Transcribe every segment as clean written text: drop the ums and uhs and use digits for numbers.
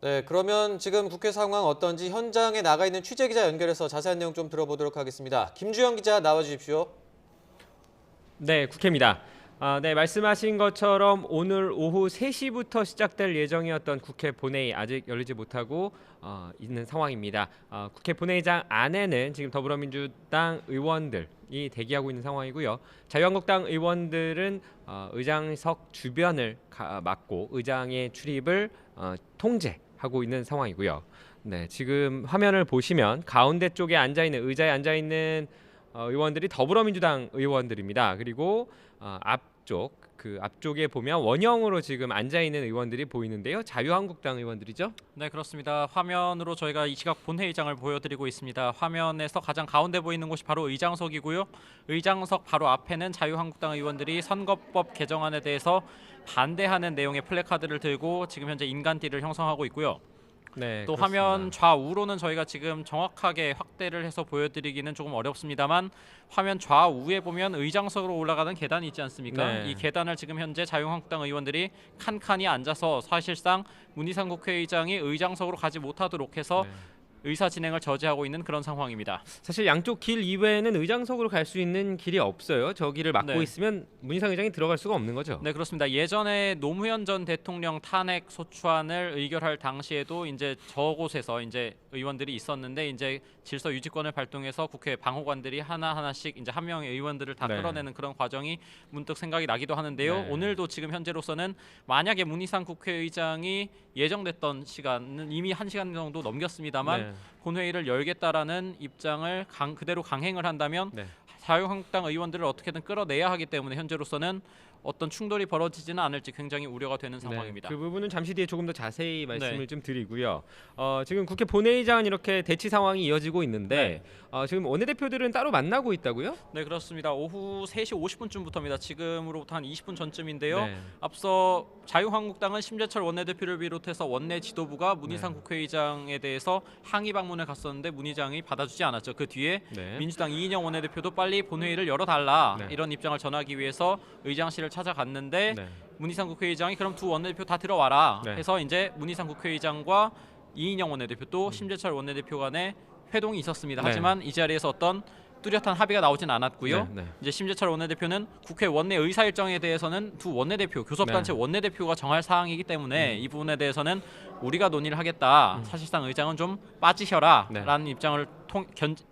네, 그러면 지금 국회 상황 어떤지 현장에 나가 있는 취재 기자 연결해서 자세한 내용 좀 들어보도록 하겠습니다. 김주영 기자 나와 주십시오. 네, 국회입니다. 네, 말씀하신 것처럼 오늘 오후 3시부터 시작될 예정이었던 국회 본회의 아직 열리지 못하고 있는 상황입니다. 국회 본회의장 안에는 지금 더불어민주당 의원들이 대기하고 있는 상황이고요. 자유한국당 의원들은 의장석 주변을 막고 의장의 출입을 통제하고 있는 상황이고요. 네, 지금 화면을 보시면 가운데 쪽에 의자에 앉아 있는 의원들이 더불어민주당 의원들입니다. 그리고 앞쪽에 보면 원형으로 지금 앉아 있는 의원들이 보이는데요. 자유한국당 의원들이죠. 네, 그렇습니다. 화면으로 저희가 이 시각 본회의장을 보여드리고 있습니다. 화면에서 가장 가운데 보이는 곳이 바로 의장석이고요. 의장석 바로 앞에는 자유한국당 의원들이 선거법 개정안에 대해서 반대하는 내용의 플래카드를 들고 지금 현재 인간띠를 형성하고 있고요. 네, 또 그렇습니다. 화면 좌우로는 저희가 지금 정확하게 확대를 해서 보여드리기는 조금 어렵습니다만 화면 좌우에 보면 의장석으로 올라가는 계단이 있지 않습니까? 네. 이 계단을 지금 현재 자유한국당 의원들이 칸칸이 앉아서 사실상 문희상 국회의장이 의장석으로 가지 못하도록 해서 네. 의사 진행을 저지하고 있는 그런 상황입니다. 사실 양쪽 길 이외에는 의장석으로 갈 수 있는 길이 없어요. 저 길을 막고 네. 있으면 문희상 의장이 들어갈 수가 없는 거죠. 네, 그렇습니다. 예전에 노무현 전 대통령 탄핵 소추안을 의결할 당시에도 이제 저곳에서 이제 의원들이 있었는데 이제 질서 유지권을 발동해서 국회 방호관들이 하나하나씩 이제 한 명의 의원들을 다 네. 끌어내는 그런 과정이 문득 생각이 나기도 하는데요. 네. 오늘도 지금 현재로서는 만약에 문희상 국회의장이 예정됐던 시간은 이미 1시간 정도 넘겼습니다만 네. 본회의를 열겠다라는 입장을 그대로 강행을 한다면 네. 자유한국당 의원들을 어떻게든 끌어내야 하기 때문에 현재로서는 어떤 충돌이 벌어지지는 않을지 굉장히 우려가 되는 상황입니다. 네, 그 부분은 잠시 뒤에 조금 더 자세히 말씀을 네. 좀 드리고요. 지금 국회 본회의장은 이렇게 대치 상황이 이어지고 있는데 지금 원내대표들은 따로 만나고 있다고요? 네, 그렇습니다. 오후 3시 50분쯤부터입니다. 지금으로부터 한 20분 전쯤인데요. 네. 앞서 자유한국당은 심재철 원내대표를 비롯해서 원내 지도부가 문희상 네. 국회의장에 대해서 항의 방문을 갔었는데 문 의장이 받아주지 않았죠. 그 뒤에 네. 민주당 이인영 원내대표도 빨리 본회의를 열어달라 네. 이런 입장을 전하기 위해서 의장실을 찾아갔는데 네. 문희상 국회의장이 그럼 두 원내대표 다 들어와라 네. 해서 이제 문희상 국회의장과 이인영 원내대표 또 심재철 원내대표 간에 회동이 있었습니다. 네. 하지만 이 자리에서 어떤 뚜렷한 합의가 나오진 않았고요. 네. 네. 이제 심재철 원내대표는 국회 원내 의사 일정에 대해서는 두 원내대표, 교섭단체 네. 원내대표가 정할 사항이기 때문에 이 부분에 대해서는 우리가 논의를 하겠다. 사실상 의장은 좀 빠지셔라라는 입장을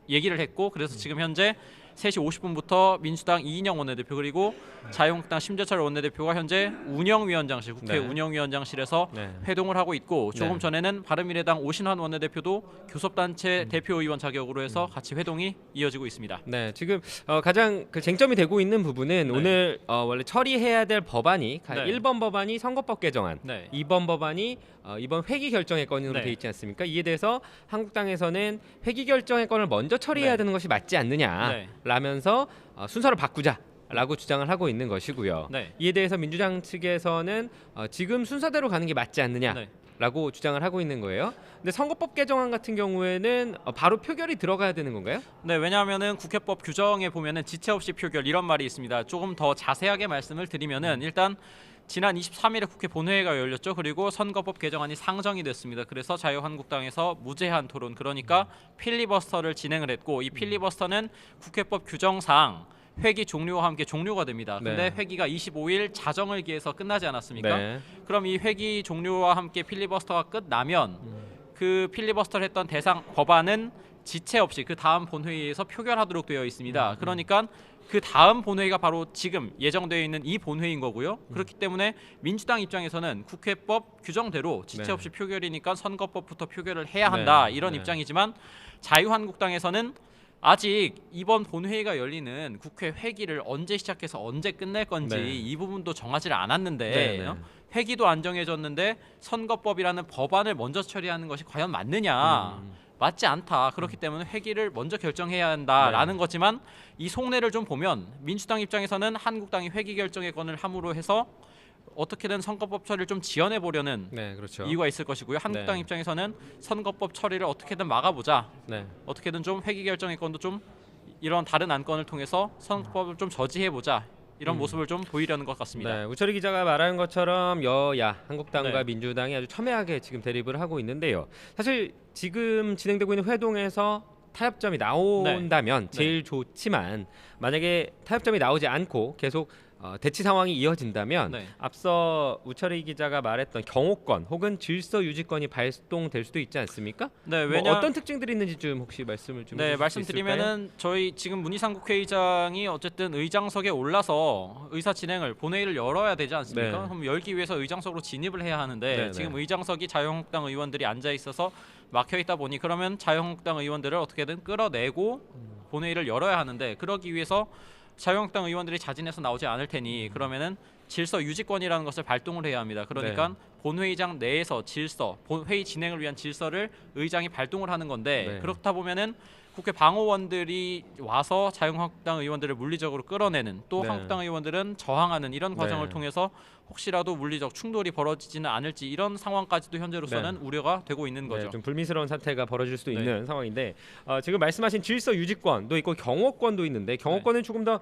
얘기를 했고 그래서 지금 현재 3시 50분부터 민주당 이인영 원내대표 그리고 자유한국당 심재철 원내대표가 현재 운영위원장실 국회 네. 운영위원장실에서 네. 회동을 하고 있고 조금 네. 전에는 바른미래당 오신환 원내대표도 교섭단체 대표의원 자격으로 해서 같이 회동이 이어지고 있습니다. 네, 지금 가장 그 쟁점이 되고 있는 부분은 네. 오늘 원래 처리해야 될 법안이 네. 1번 법안이 선거법 개정안, 네. 2번 법안이 이번 회기 결정의 건으로 네. 돼 있지 않습니까? 이에 대해서 한국당에서는 회기 결정의 건을 먼저 처리해야 네. 되는 것이 맞지 않느냐라면서 순서를 바꾸자라고 주장을 하고 있는 것이고요. 네. 이에 대해서 민주당 측에서는 지금 순서대로 가는 게 맞지 않느냐. 네. 라고 주장을 하고 있는 거예요. 근데 선거법 개정안 같은 경우에는 바로 표결이 들어가야 되는 건가요? 네, 왜냐하면은 국회법 규정에 보면은 지체 없이 표결 이런 말이 있습니다. 조금 더 자세하게 말씀을 드리면은 일단 지난 23일에 국회 본회의가 열렸죠. 그리고 선거법 개정안이 상정이 됐습니다. 그래서 자유한국당에서 무제한 토론 그러니까 필리버스터를 진행을 했고 이 필리버스터는 국회법 규정상 회기 종료와 함께 종료가 됩니다. 근데 네. 회기가 25일 자정을 기해서 끝나지 않았습니까? 네. 그럼 이 회기 종료와 함께 필리버스터가 끝나면 그 필리버스터를 했던 대상 법안은 지체 없이 그 다음 본회의에서 표결하도록 되어 있습니다. 그러니까 그 다음 본회의가 바로 지금 예정되어 있는 이 본회의인 거고요. 그렇기 때문에 민주당 입장에서는 국회법 규정대로 지체 네. 없이 표결이니까 선거법부터 표결을 해야 한다 네. 이런 네. 입장이지만 자유한국당에서는 아직 이번 본회의가 열리는 국회 회기를 언제 시작해서 언제 끝낼 건지 네. 이 부분도 정하지를 않았는데 네, 네. 회기도 안 정해졌는데 선거법이라는 법안을 먼저 처리하는 것이 과연 맞느냐 맞지 않다. 그렇기 때문에 회기를 먼저 결정해야 한다라는 네. 거지만 이 속내를 좀 보면 민주당 입장에서는 한국당이 회기 결정의 건을 함으로 해서 어떻게든 선거법 처리를 좀 지연해 보려는 네, 그렇죠. 이유가 있을 것이고요. 한국당 네. 입장에서는 선거법 처리를 어떻게든 막아보자. 네. 어떻게든 좀 회기 결정의 건도 좀 이런 다른 안건을 통해서 선거법을 좀 저지해 보자. 이런 모습을 좀 보이려는 것 같습니다. 네, 우철희 기자가 말하는 것처럼 여야 한국당과 네. 민주당이 아주 첨예하게 지금 대립을 하고 있는데요. 사실 지금 진행되고 있는 회동에서 타협점이 나온다면 네. 제일 좋지만 만약에 타협점이 나오지 않고 계속 대치 상황이 이어진다면 네. 앞서 우철희 기자가 말했던 경호권 혹은 질서 유지권이 발동될 수도 있지 않습니까? 네, 뭐 왜냐 어떤 특징들이 있는지 좀 혹시 말씀을 좀 네, 해주실 수 있을까요? 말씀드리면은 저희 지금 문희상 국회의장이 어쨌든 의장석에 올라서 의사 진행을 본회의를 열어야 되지 않습니까? 네. 그럼 열기 위해서 의장석으로 진입을 해야 하는데 네, 지금 네. 의장석이 자유한국당 의원들이 앉아 있어서 막혀 있다 보니 그러면 자유한국당 의원들을 어떻게든 끌어내고 본회의를 열어야 하는데 그러기 위해서 자유한국당 의원들이 자진해서 나오지 않을 테니 그러면은 질서 유지권이라는 것을 발동을 해야 합니다. 그러니까 네. 본회의장 내에서 질서, 회의 진행을 위한 질서를 의장이 발동을 하는 건데 네. 그렇다 보면은 국회 방어원들이 와서 자유한국당 의원들을 물리적으로 끌어내는 또 네. 한국당 의원들은 저항하는 이런 과정을 네. 통해서 혹시라도 물리적 충돌이 벌어지지는 않을지 이런 상황까지도 현재로서는 우려가 되고 있는 거죠. 네, 좀 불미스러운 사태가 벌어질 수도 네. 있는 상황인데 지금 말씀하신 질서 유지권도 있고 경호권도 있는데 경호권은 조금 더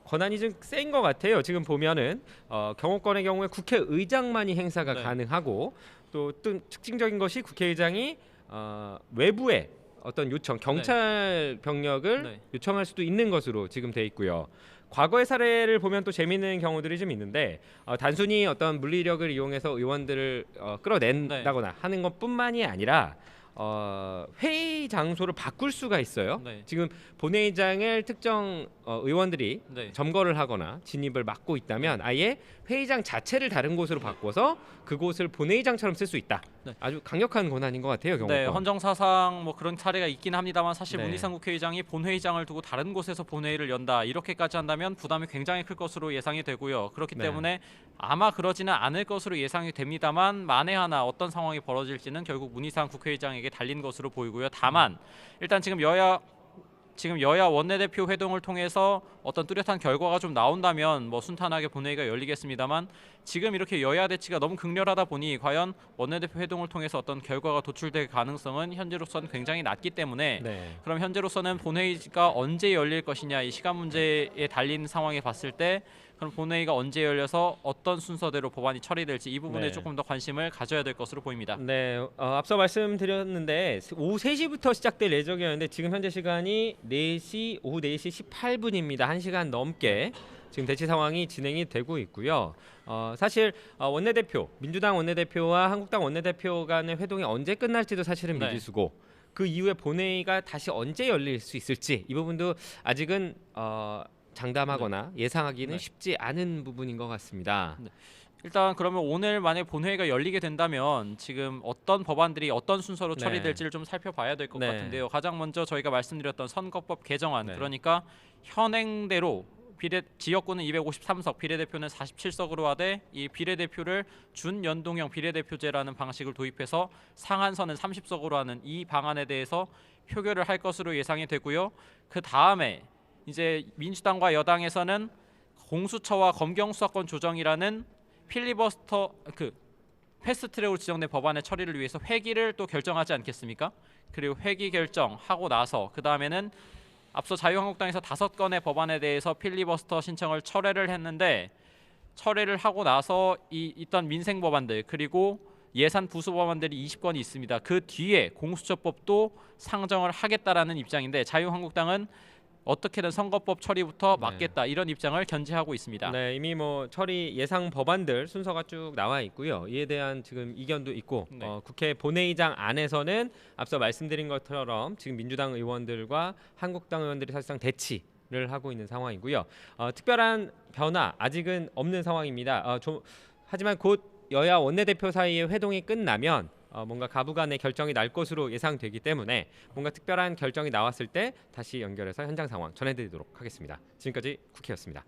권한이 좀 센 것 같아요. 지금 보면은 경호권의 경우에 국회의장만이 행사가 네. 가능하고 또 특징적인 것이 국회의장이 외부에 어떤 요청 경찰 병력을 네. 요청할 수도 있는 것으로 지금 돼 있고요. 과거의 사례를 보면 또 재미있는 경우들이 좀 있는데 단순히 어떤 물리력을 이용해서 의원들을 끌어낸다거나 하는 것뿐만이 아니라 회의 장소를 바꿀 수가 있어요. 네. 지금 본회의장을 특정 의원들이 네. 점거를 하거나 진입을 막고 있다면 아예 회의장 자체를 다른 곳으로 바꿔서 그곳을 본회의장처럼 쓸 수 있다. 네. 아주 강력한 권한인 것 같아요. 경호권. 네, 헌정사상 뭐 그런 사례가 있긴 합니다만 사실 네. 문희상 국회의장이 본회의장을 두고 다른 곳에서 본회의를 연다 이렇게까지 한다면 부담이 굉장히 클 것으로 예상이 되고요. 그렇기 네. 때문에 아마 그러지는 않을 것으로 예상이 됩니다만 만에 하나 어떤 상황이 벌어질지는 결국 문희상 국회의장에게 달린 것으로 보이고요. 다만 일단 지금 여야 원내대표 회동을 통해서 어떤 뚜렷한 결과가 좀 나온다면 뭐 순탄하게 본회의가 열리겠습니다만 지금 이렇게 여야 대치가 너무 극렬하다 보니 과연 원내대표 회동을 통해서 어떤 결과가 도출될 가능성은 현재로서는 굉장히 낮기 때문에 네. 그럼 현재로서는 본회의가 언제 열릴 것이냐 이 시간 문제에 달린 상황에 봤을 때 그럼 본회의가 언제 열려서 어떤 순서대로 법안이 처리될지 이 부분에 네. 조금 더 관심을 가져야 될 것으로 보입니다. 네, 앞서 말씀드렸는데 오후 3시부터 시작될 예정이었는데 지금 현재 시간이 오후 4시 18분입니다. 1시간 넘게 지금 대치 상황이 진행이 되고 있고요. 사실 원내대표, 민주당 원내대표와 한국당 원내대표 간의 회동이 언제 끝날지도 사실은 네. 미지수고 그 이후에 본회의가 다시 언제 열릴 수 있을지 이 부분도 아직은 장담하거나 예상하기는 네. 쉽지 않은 부분인 것 같습니다. 일단 그러면 오늘 만약 본회의가 열리게 된다면 지금 어떤 법안들이 어떤 순서로 네. 처리될지를 좀 살펴봐야 될 것 네. 같은데요. 가장 먼저 저희가 말씀드렸던 선거법 개정안 네. 그러니까 현행대로 지역구는 253석, 비례대표는 47석으로 하되 이 비례대표를 준연동형 비례대표제라는 방식을 도입해서 상한선은 30석으로 하는 이 방안에 대해서 표결을 할 것으로 예상이 되고요. 그 다음에 이제 민주당과 여당에서는 공수처와 검경수사권 조정이라는 필리버스터 패스트트랙으로 지정된 법안의 처리를 위해서 회기를 또 결정하지 않겠습니까? 그리고 회기 결정하고 나서 그 다음에는 앞서 자유한국당에서 5건의 법안에 대해서 필리버스터 신청을 철회를 했는데 철회를 하고 나서 있던 민생 법안들 그리고 예산 부수 법안들이 20건이 있습니다. 그 뒤에 공수처법도 상정을 하겠다라는 입장인데 자유한국당은 어떻게든 선거법 처리부터 막겠다 이런 입장을 견지하고 있습니다. 네, 이미 뭐 처리 예상 법안들 순서가 쭉 나와 있고요. 이에 대한 지금 이견도 있고 네. 국회 본회의장 안에서는 앞서 말씀드린 것처럼 지금 민주당 의원들과 한국당 의원들이 사실상 대치를 하고 있는 상황이고요. 특별한 변화 아직은 없는 상황입니다. 하지만 곧 여야 원내대표 사이의 회동이 끝나면 뭔가 가부간의 결정이 날 것으로 예상되기 때문에 뭔가 특별한 결정이 나왔을 때 다시 연결해서 현장 상황 전해드리도록 하겠습니다. 지금까지 국회였습니다.